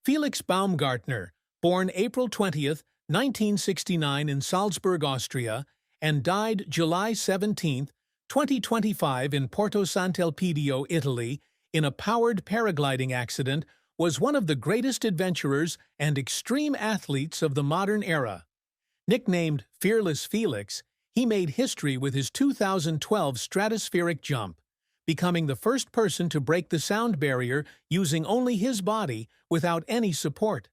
Felix Baumgartner, born April 20th, 1969 in Salzburg, Austria, and died July 17th, 2025 in Porto Sant'Elpidio, Italy, in a powered paragliding accident, was one of the greatest adventurers and extreme athletes of the modern era. Nicknamed Fearless Felix, he made history with his 2012 stratospheric jump, becoming the first person to break the sound barrier using only his body without any support.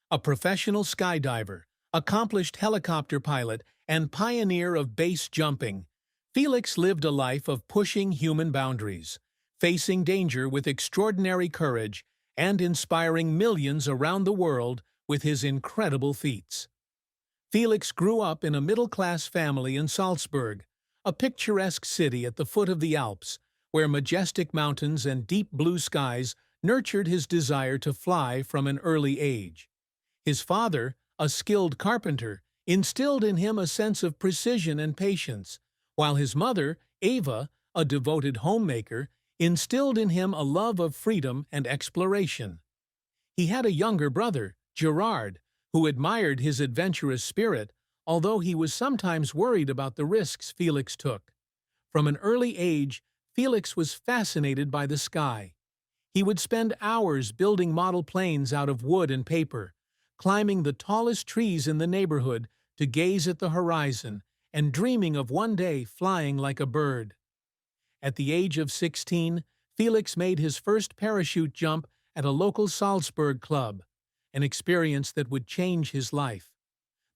A professional skydiver, accomplished helicopter pilot, and pioneer of base jumping, Felix lived a life of pushing human boundaries, facing danger with extraordinary courage, and inspiring millions around the world with his incredible feats. Felix grew up in a middle-class family in Salzburg, a picturesque city at the foot of the Alps, where majestic mountains and deep blue skies nurtured his desire to fly from an early age. His father, a skilled carpenter, instilled in him a sense of precision and patience, while his mother, Eva, a devoted homemaker, instilled in him a love of freedom and exploration. He had a younger brother, Gerard, who admired his adventurous spirit, although he was sometimes worried about the risks Felix took. From an early age, Felix was fascinated by the sky. He would spend hours building model planes out of wood and paper, climbing the tallest trees in the neighborhood to gaze at the horizon and dreaming of one day flying like a bird. At the age of 16, Felix made his first parachute jump at a local Salzburg club, an experience that would change his life.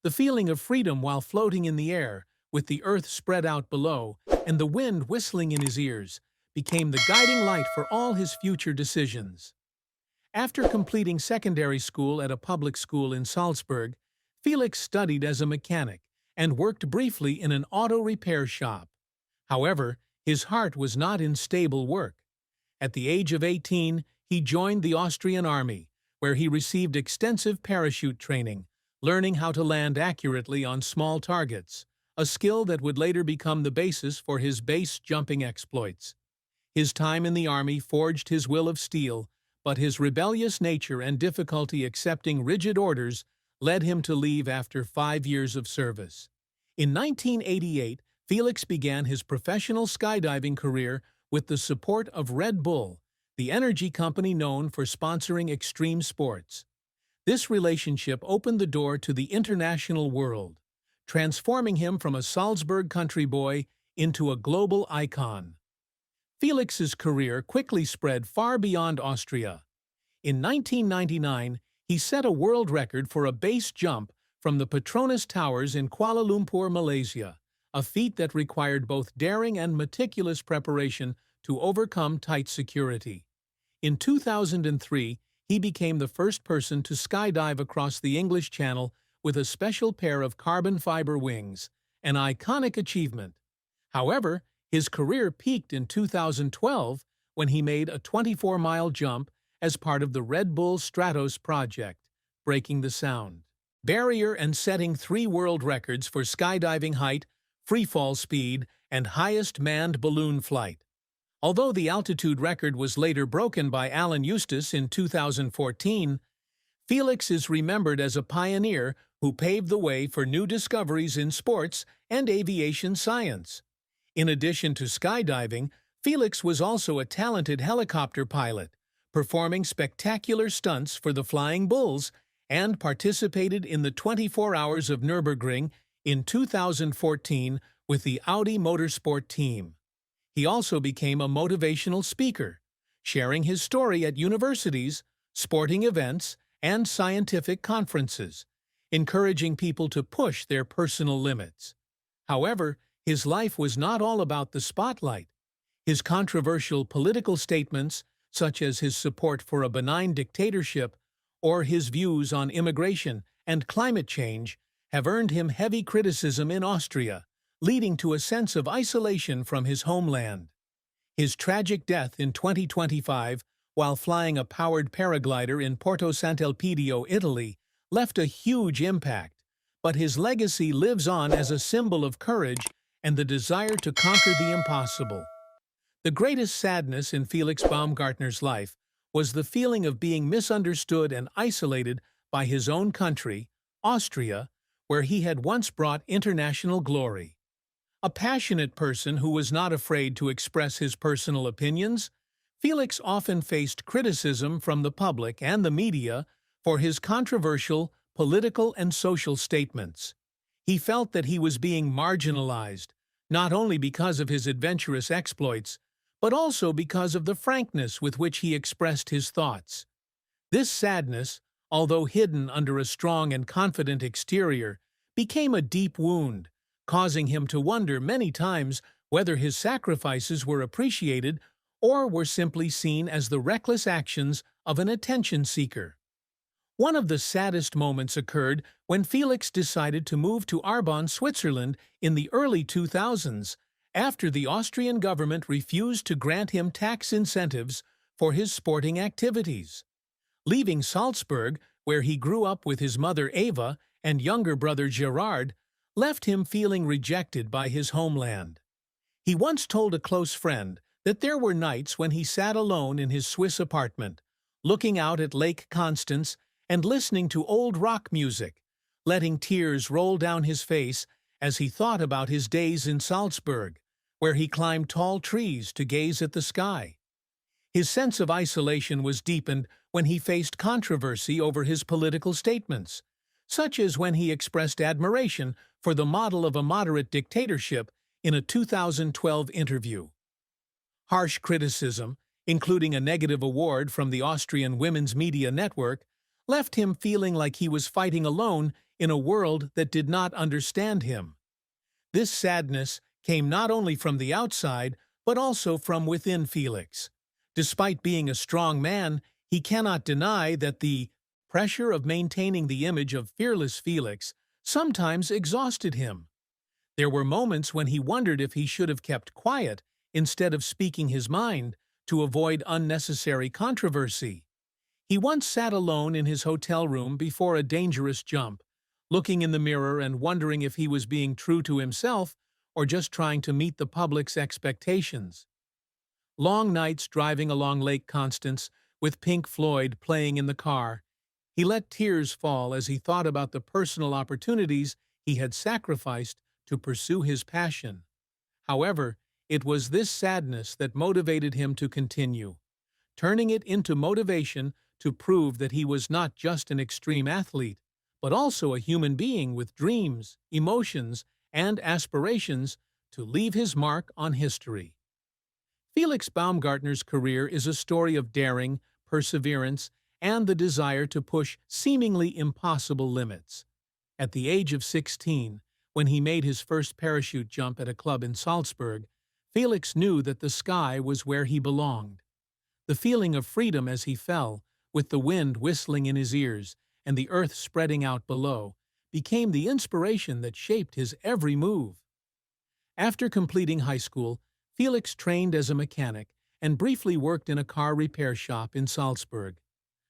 The feeling of freedom while floating in the air, with the earth spread out below and the wind whistling in his ears, became the guiding light for all his future decisions. After completing secondary school at a public school in Salzburg, Felix studied as a mechanic and worked briefly in an auto repair shop. However, his heart was not in stable work. At the age of 18, he joined the Austrian army, where he received extensive parachute training, learning how to land accurately on small targets, a skill that would later become the basis for his base jumping exploits. His time in the army forged his will of steel, but his rebellious nature and difficulty accepting rigid orders led him to leave after 5 years of service. In 1988, Felix began his professional skydiving career with the support of Red Bull, the energy company known for sponsoring extreme sports. This relationship opened the door to the international world, transforming him from a Salzburg country boy into a global icon. Felix's career quickly spread far beyond Austria. In 1999, he set a world record for a base jump from the Petronas Towers in Kuala Lumpur, Malaysia, a feat that required both daring and meticulous preparation to overcome tight security. In 2003, he became the first person to skydive across the English Channel with a special pair of carbon fiber wings, an iconic achievement. However, his career peaked in 2012 when he made a 24-mile jump as part of the Red Bull Stratos project, breaking the sound barrier and setting 3 world records for skydiving height, freefall speed, and highest manned balloon flight. Although the altitude record was later broken by Alan Eustace in 2014, Felix is remembered as a pioneer who paved the way for new discoveries in sports and aviation science. In addition to skydiving, Felix was also a talented helicopter pilot, performing spectacular stunts for the Flying Bulls, and participated in the 24 Hours of Nürburgring in 2014 with the Audi Motorsport team. He also became a motivational speaker, sharing his story at universities, sporting events, and scientific conferences, encouraging people to push their personal limits. However, his life was not all about the spotlight. His controversial political statements, such as his support for a benign dictatorship or his views on immigration and climate change, have earned him heavy criticism in Austria, leading to a sense of isolation from his homeland. His tragic death in 2025, while flying a powered paraglider in Porto Sant'Elpidio, Italy, left a huge impact, but his legacy lives on as a symbol of courage and the desire to conquer the impossible. The greatest sadness in Felix Baumgartner's life was the feeling of being misunderstood and isolated by his own country, Austria, where he had once brought international glory. A passionate person who was not afraid to express his personal opinions, Felix often faced criticism from the public and the media for his controversial political and social statements. He felt that he was being marginalized, not only because of his adventurous exploits, but also because of the frankness with which he expressed his thoughts. This sadness, although hidden under a strong and confident exterior, became a deep wound, causing him to wonder many times whether his sacrifices were appreciated or were simply seen as the reckless actions of an attention seeker. One of the saddest moments occurred when Felix decided to move to Arbon, Switzerland in the early 2000s, after the Austrian government refused to grant him tax incentives for his sporting activities. Leaving Salzburg, where he grew up with his mother Eva and younger brother Gerard, left him feeling rejected by his homeland. He once told a close friend that there were nights when he sat alone in his Swiss apartment, looking out at Lake Constance and listening to old rock music, letting tears roll down his face as he thought about his days in Salzburg, where he climbed tall trees to gaze at the sky. His sense of isolation was deepened when he faced controversy over his political statements, such as when he expressed admiration for the model of a moderate dictatorship in a 2012 interview. Harsh criticism, including a negative award from the Austrian Women's Media Network, left him feeling like he was fighting alone in a world that did not understand him. This sadness came not only from the outside, but also from within Felix. Despite being a strong man, he cannot deny that the pressure of maintaining the image of fearless Felix sometimes exhausted him. There were moments when he wondered if he should have kept quiet instead of speaking his mind to avoid unnecessary controversy. He once sat alone in his hotel room before a dangerous jump, looking in the mirror and wondering if he was being true to himself or just trying to meet the public's expectations. Long nights driving along Lake Constance with Pink Floyd playing in the car, he let tears fall as he thought about the personal opportunities he had sacrificed to pursue his passion. However, it was this sadness that motivated him to continue, turning it into motivation to prove that he was not just an extreme athlete, but also a human being with dreams, emotions, and aspirations to leave his mark on history. Felix Baumgartner's career is a story of daring, perseverance, and the desire to push seemingly impossible limits. At the age of 16, when he made his first parachute jump at a club in Salzburg, Felix knew that the sky was where he belonged. The feeling of freedom as he fell, with the wind whistling in his ears and the earth spreading out below, became the inspiration that shaped his every move. After completing high school, Felix trained as a mechanic and briefly worked in a car repair shop in Salzburg.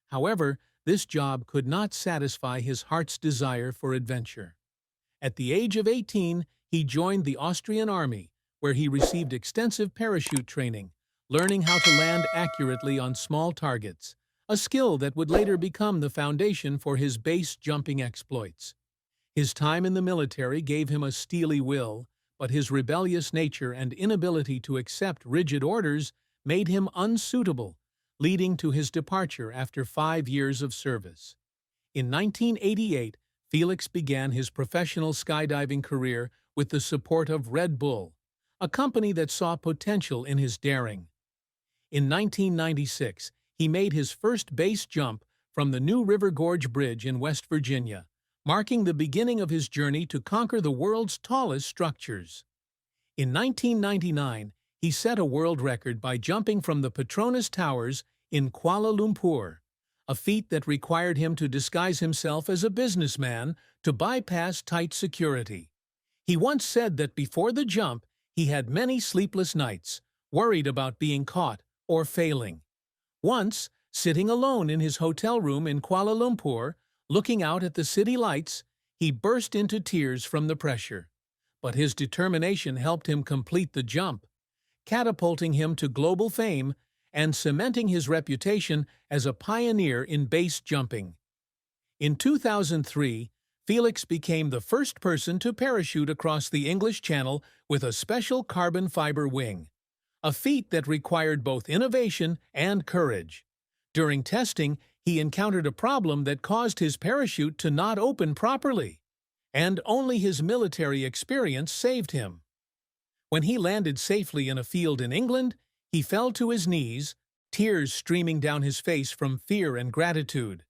However, this job could not satisfy his heart's desire for adventure. At the age of 18, he joined the Austrian army, where he received extensive parachute training, learning how to land accurately on small targets, a skill that would later become the foundation for his base jumping exploits. His time in the military gave him a steely will, but his rebellious nature and inability to accept rigid orders made him unsuitable, leading to his departure after 5 years of service. In 1988, Felix began his professional skydiving career with the support of Red Bull, a company that saw potential in his daring. In 1996, he made his first base jump from the New River Gorge Bridge in West Virginia, marking the beginning of his journey to conquer the world's tallest structures. In 1999, he set a world record by jumping from the Petronas Towers in Kuala Lumpur, a feat that required him to disguise himself as a businessman to bypass tight security. He once said that before the jump, he had many sleepless nights, worried about being caught or failing. Once, sitting alone in his hotel room in Kuala Lumpur, looking out at the city lights, he burst into tears from the pressure. But his determination helped him complete the jump, catapulting him to global fame and cementing his reputation as a pioneer in base jumping. In 2003, Felix became the first person to parachute across the English Channel with a special carbon fiber wing, a feat that required both innovation and courage. During testing, he encountered a problem that caused his parachute to not open properly, and only his military experience saved him. When he landed safely in a field in England, he fell to his knees, tears streaming down his face from fear and gratitude.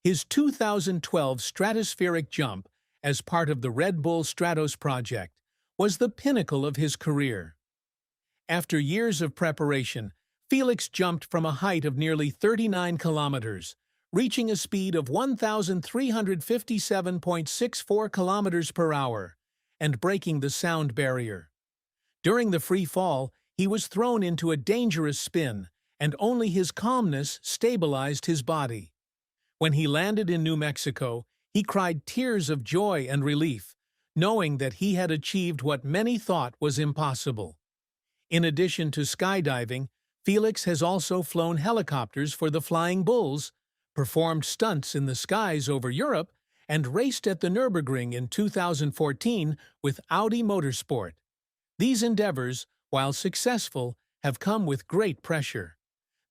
His 2012 stratospheric jump, as part of the Red Bull Stratos project, was the pinnacle of his career. After years of preparation, Felix jumped from a height of nearly 39 kilometers, reaching a speed of 1,357.64 kilometers per hour, and breaking the sound barrier. During the free fall, he was thrown into a dangerous spin, and only his calmness stabilized his body. When he landed in New Mexico, he cried tears of joy and relief, knowing that he had achieved what many thought was impossible. In addition to skydiving, Felix has also flown helicopters for the Flying Bulls, performed stunts in the skies over Europe, and raced at the Nürburgring in 2014 with Audi Motorsport. These endeavors, while successful, have come with great pressure.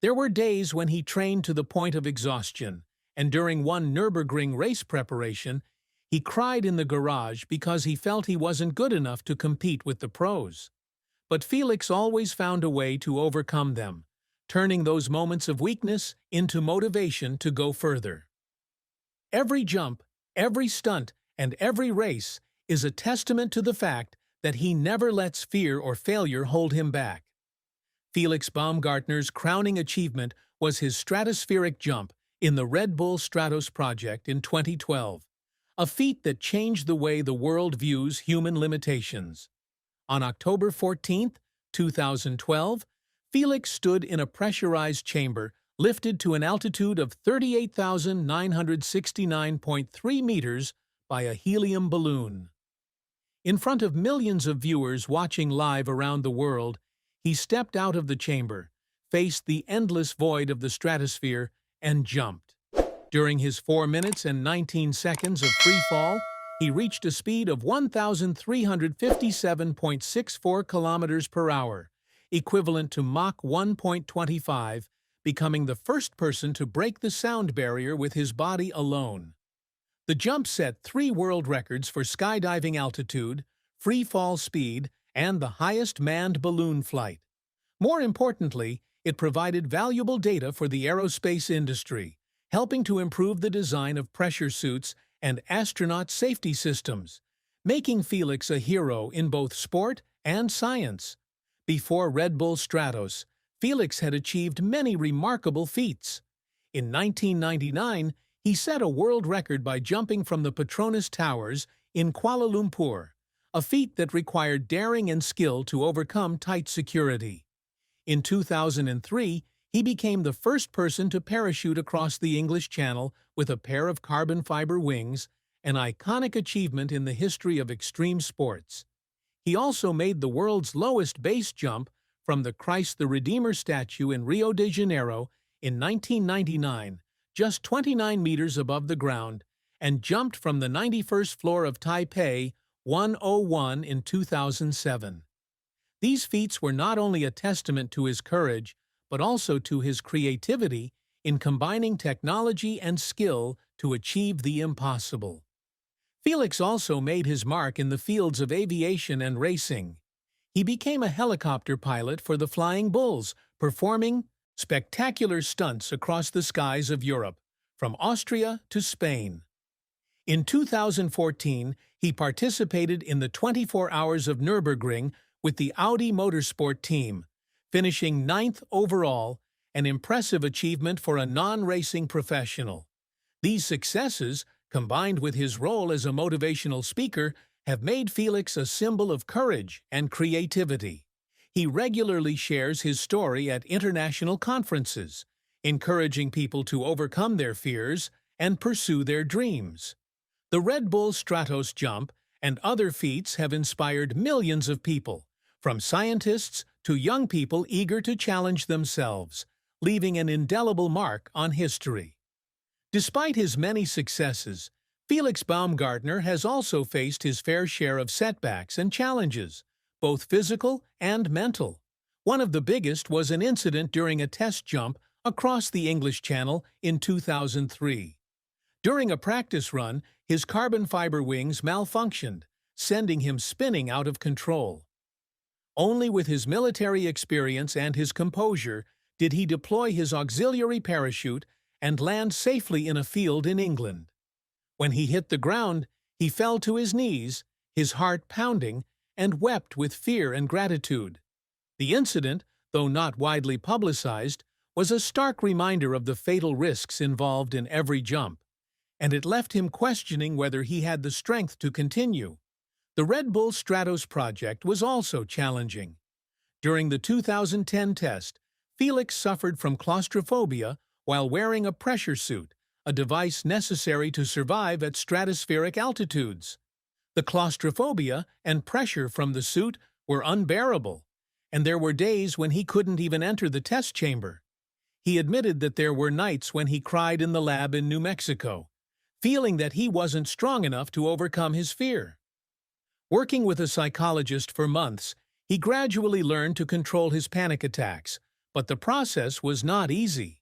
There were days when he trained to the point of exhaustion, and during one Nürburgring race preparation, he cried in the garage because he felt he wasn't good enough to compete with the pros. But Felix always found a way to overcome them, turning those moments of weakness into motivation to go further. Every jump, every stunt, and every race is a testament to the fact that he never lets fear or failure hold him back. Felix Baumgartner's crowning achievement was his stratospheric jump in the Red Bull Stratos project in 2012, a feat that changed the way the world views human limitations. On October 14, 2012, Felix stood in a pressurized chamber lifted to an altitude of 38,969.3 meters by a helium balloon. In front of millions of viewers watching live around the world, he stepped out of the chamber, faced the endless void of the stratosphere, and jumped. During his 4 minutes and 19 seconds of free fall, he reached a speed of 1,357.64 kilometers per hour, equivalent to Mach 1.25, becoming the first person to break the sound barrier with his body alone. The jump set 3 world records for skydiving altitude, free fall speed, and the highest manned balloon flight. More importantly, it provided valuable data for the aerospace industry, helping to improve the design of pressure suits and astronaut safety systems, making Felix a hero in both sport and science. Before Red Bull Stratos, Felix had achieved many remarkable feats. In 1999, he set a world record by jumping from the Petronas Towers in Kuala Lumpur, a feat that required daring and skill to overcome tight security. In 2003, he became the first person to parachute across the English Channel with a pair of carbon fiber wings, an iconic achievement in the history of extreme sports. He also made the world's lowest base jump from the Christ the Redeemer statue in Rio de Janeiro in 1999, just 29 meters above the ground, and jumped from the 91st floor of Taipei 101 in 2007. These feats were not only a testament to his courage, but also to his creativity in combining technology and skill to achieve the impossible. Felix also made his mark in the fields of aviation and racing. He became a helicopter pilot for the Flying Bulls, performing spectacular stunts across the skies of Europe, from Austria to Spain. In 2014, he participated in the 24 Hours of Nürburgring with the Audi Motorsport team, finishing 9th overall, an impressive achievement for a non-racing professional. These successes, combined with his role as a motivational speaker, have made Felix a symbol of courage and creativity. He regularly shares his story at international conferences, encouraging people to overcome their fears and pursue their dreams. The Red Bull Stratos jump and other feats have inspired millions of people, from scientists to young people eager to challenge themselves, leaving an indelible mark on history. Despite his many successes, Felix Baumgartner has also faced his fair share of setbacks and challenges, both physical and mental. One of the biggest was an incident during a test jump across the English Channel in 2003. During a practice run, his carbon fiber wings malfunctioned, sending him spinning out of control. Only with his military experience and his composure did he deploy his auxiliary parachute and land safely in a field in England. When he hit the ground, he fell to his knees, his heart pounding, and wept with fear and gratitude. The incident, though not widely publicized, was a stark reminder of the fatal risks involved in every jump, and it left him questioning whether he had the strength to continue. The Red Bull Stratos project was also challenging. During the 2010 test, Felix suffered from claustrophobia while wearing a pressure suit, a device necessary to survive at stratospheric altitudes. The claustrophobia and pressure from the suit were unbearable, and there were days when he couldn't even enter the test chamber. He admitted that there were nights when he cried in the lab in New Mexico, feeling that he wasn't strong enough to overcome his fear. Working with a psychologist for months, he gradually learned to control his panic attacks, but the process was not easy.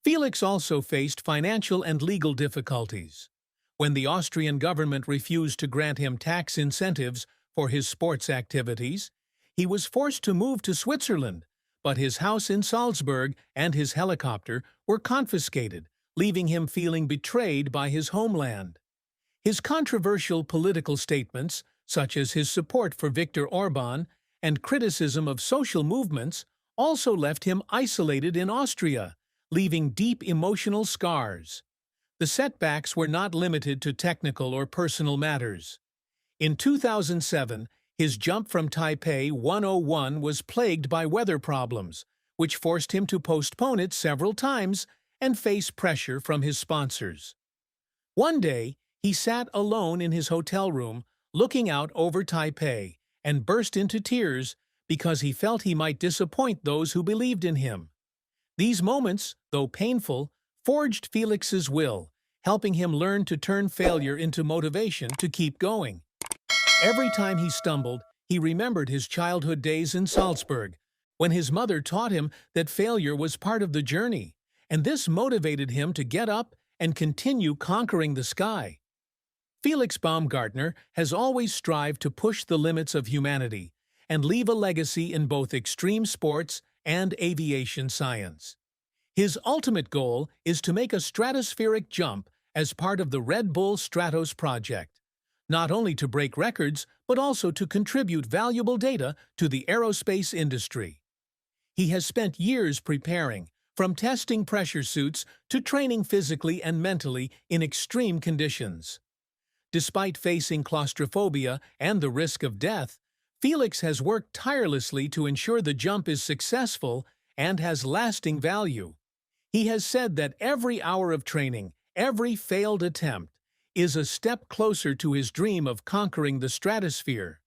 Felix also faced financial and legal difficulties. When the Austrian government refused to grant him tax incentives for his sports activities, he was forced to move to Switzerland, but his house in Salzburg and his helicopter were confiscated, leaving him feeling betrayed by his homeland. His controversial political statements, such as his support for Viktor Orbán and criticism of social movements, also left him isolated in Austria, leaving deep emotional scars. The setbacks were not limited to technical or personal matters. In 2007, his jump from Taipei 101 was plagued by weather problems, which forced him to postpone it several times and face pressure from his sponsors. One day, he sat alone in his hotel room, looking out over Taipei, and burst into tears because he felt he might disappoint those who believed in him. These moments, though painful, forged Felix's will, helping him learn to turn failure into motivation to keep going. Every time he stumbled, he remembered his childhood days in Salzburg, when his mother taught him that failure was part of the journey, and this motivated him to get up and continue conquering the sky. Felix Baumgartner has always strived to push the limits of humanity and leave a legacy in both extreme sports and aviation science. His ultimate goal is to make a stratospheric jump as part of the Red Bull Stratos project, not only to break records but also to contribute valuable data to the aerospace industry. He has spent years preparing, from testing pressure suits to training physically and mentally in extreme conditions. Despite facing claustrophobia and the risk of death, Felix has worked tirelessly to ensure the jump is successful and has lasting value. He has said that every hour of training, every failed attempt, is a step closer to his dream of conquering the stratosphere.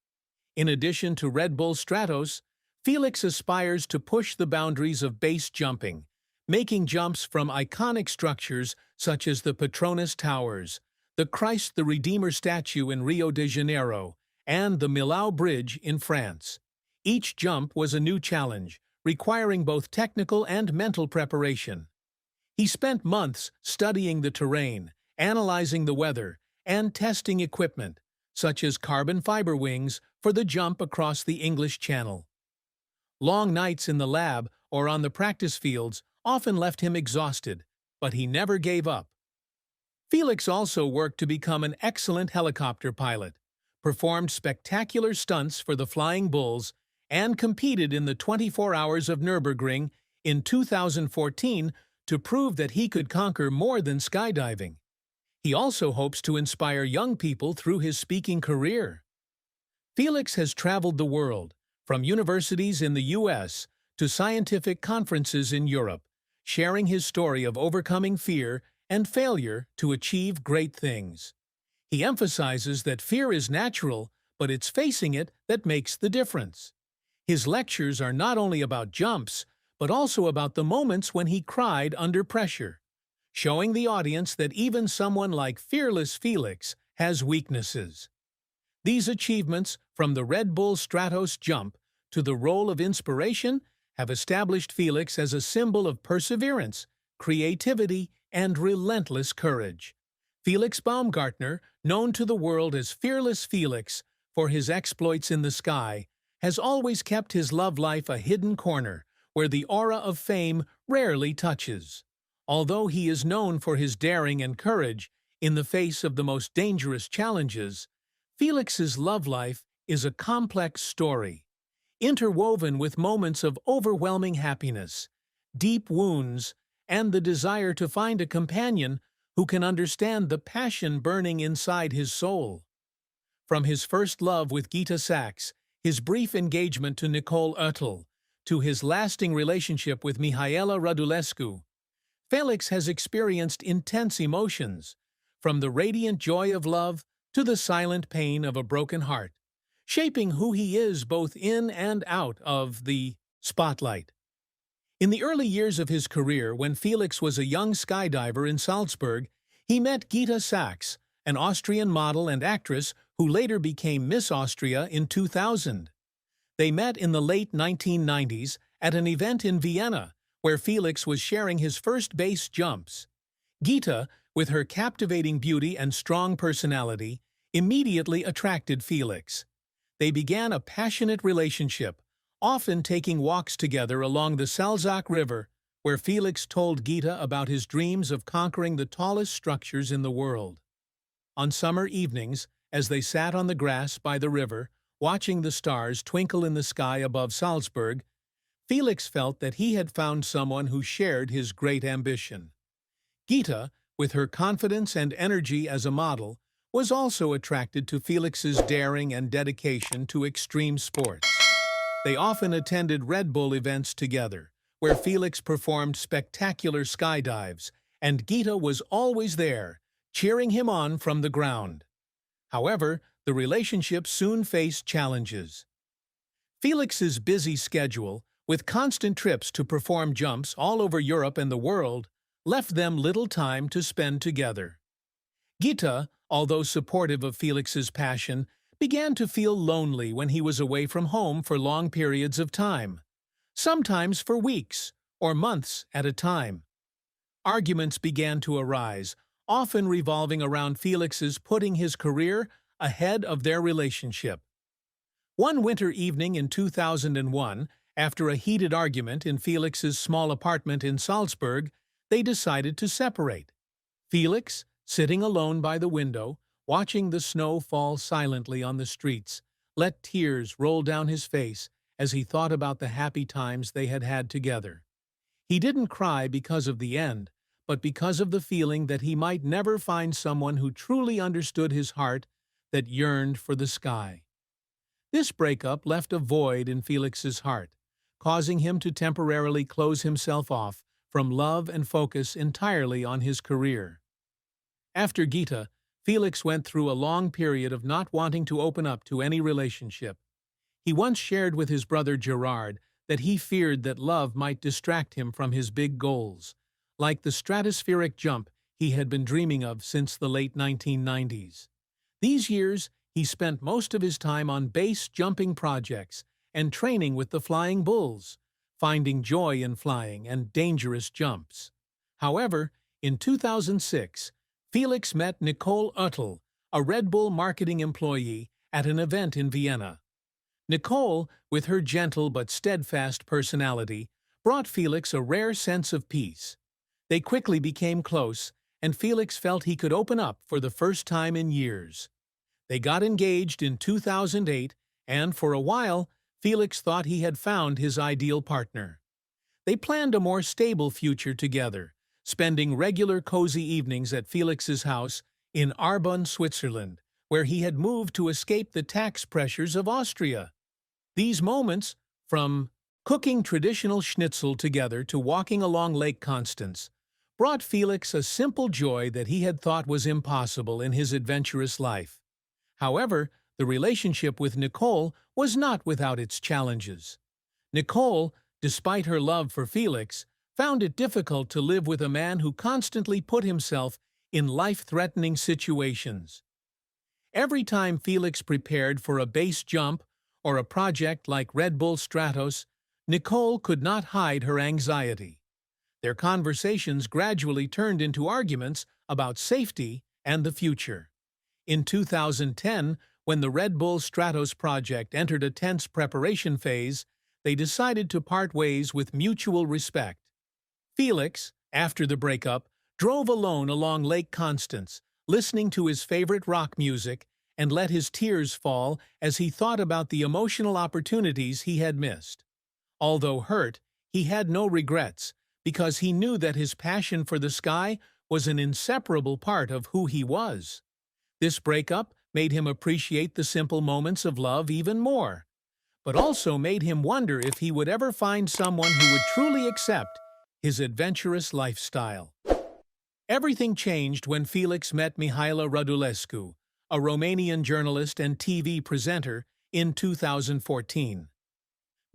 In addition to Red Bull Stratos, Felix aspires to push the boundaries of base jumping, making jumps from iconic structures such as the Petronas Towers, the Christ the Redeemer statue in Rio de Janeiro, and the Millau Bridge in France. Each jump was a new challenge, requiring both technical and mental preparation. He spent months studying the terrain, analyzing the weather, and testing equipment, such as carbon fiber wings, for the jump across the English Channel. Long nights in the lab or on the practice fields often left him exhausted, but he never gave up. Felix also worked to become an excellent helicopter pilot, performed spectacular stunts for the Flying Bulls, and competed in the 24 Hours of Nürburgring in 2014 to prove that he could conquer more than skydiving. He also hopes to inspire young people through his speaking career. Felix has traveled the world, from universities in the U.S. to scientific conferences in Europe, sharing his story of overcoming fear and failure to achieve great things. He emphasizes that fear is natural, but it's facing it that makes the difference. His lectures are not only about jumps, but also about the moments when he cried under pressure, showing the audience that even someone like fearless Felix has weaknesses. These achievements, from the Red Bull Stratos jump to the role of inspiration, have established Felix as a symbol of perseverance, creativity, and relentless courage. Felix Baumgartner, known to the world as Fearless Felix for his exploits in the sky, has always kept his love life a hidden corner where the aura of fame rarely touches. Although he is known for his daring and courage in the face of the most dangerous challenges, Felix's love life is a complex story, interwoven with moments of overwhelming happiness, deep wounds, and the desire to find a companion who can understand the passion burning inside his soul. From his first love with Gita Sachs, his brief engagement to Nicole Erdl, to his lasting relationship with Mihaela Radulescu, Felix has experienced intense emotions, from the radiant joy of love to the silent pain of a broken heart, shaping who he is both in and out of the spotlight. In the early years of his career, when Felix was a young skydiver in Salzburg, he met Gita Sachs, an Austrian model and actress who later became Miss Austria in 2000. They met in the late 1990s at an event in Vienna, where Felix was sharing his first base jumps. Gita, with her captivating beauty and strong personality, immediately attracted Felix. They began a passionate relationship, often taking walks together along the Salzach River, where Felix told Gita about his dreams of conquering the tallest structures in the world. On summer evenings, as they sat on the grass by the river, watching the stars twinkle in the sky above Salzburg, Felix felt that he had found someone who shared his great ambition. Gita, with her confidence and energy as a model, was also attracted to Felix's daring and dedication to extreme sports. They often attended Red Bull events together, where Felix performed spectacular skydives, and Gita was always there, cheering him on from the ground. However, the relationship soon faced challenges. Felix's busy schedule, with constant trips to perform jumps all over Europe and the world, left them little time to spend together. Gita, although supportive of Felix's passion, began to feel lonely when he was away from home for long periods of time, sometimes for weeks or months at a time. Arguments began to arise, often revolving around Felix's putting his career ahead of their relationship. One winter evening in 2001, after a heated argument in Felix's small apartment in Salzburg, they decided to separate. Felix, sitting alone by the window, watching the snow fall silently on the streets, let tears roll down his face as he thought about the happy times they had had together. He didn't cry because of the end, but because of the feeling that he might never find someone who truly understood his heart, that yearned for the sky. This breakup left a void in Felix's heart, causing him to temporarily close himself off from love and focus entirely on his career. After Gita, Felix went through a long period of not wanting to open up to any relationship. He once shared with his brother Gerard that he feared that love might distract him from his big goals, like the stratospheric jump he had been dreaming of since the late 1990s. These years, he spent most of his time on base jumping projects and training with the Flying Bulls, finding joy in flying and dangerous jumps. However, in 2006, Felix met Nicole Erdl, a Red Bull marketing employee, at an event in Vienna. Nicole, with her gentle but steadfast personality, brought Felix a rare sense of peace. They quickly became close, and Felix felt he could open up for the first time in years. They got engaged in 2008, and for a while, Felix thought he had found his ideal partner. They planned a more stable future together, spending regular cozy evenings at Felix's house in Arbon, Switzerland, where he had moved to escape the tax pressures of Austria. These moments, from cooking traditional schnitzel together to walking along Lake Constance, brought Felix a simple joy that he had thought was impossible in his adventurous life. However, the relationship with Nicole was not without its challenges. Nicole, despite her love for Felix, found it difficult to live with a man who constantly put himself in life-threatening situations. Every time Felix prepared for a base jump or a project like Red Bull Stratos, Nicole could not hide her anxiety. Their conversations gradually turned into arguments about safety and the future. In 2010, when the Red Bull Stratos project entered a tense preparation phase, they decided to part ways with mutual respect. Felix, after the breakup, drove alone along Lake Constance, listening to his favorite rock music, and let his tears fall as he thought about the emotional opportunities he had missed. Although hurt, he had no regrets, because he knew that his passion for the sky was an inseparable part of who he was. This breakup made him appreciate the simple moments of love even more, but also made him wonder if he would ever find someone who would truly accept his adventurous lifestyle. Everything changed when Felix met Mihaela Radulescu, a Romanian journalist and TV presenter, in 2014.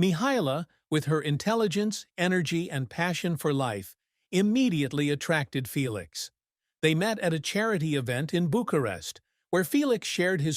Mihaela, with her intelligence, energy, and passion for life, immediately attracted Felix. They met at a charity event in Bucharest, where Felix shared his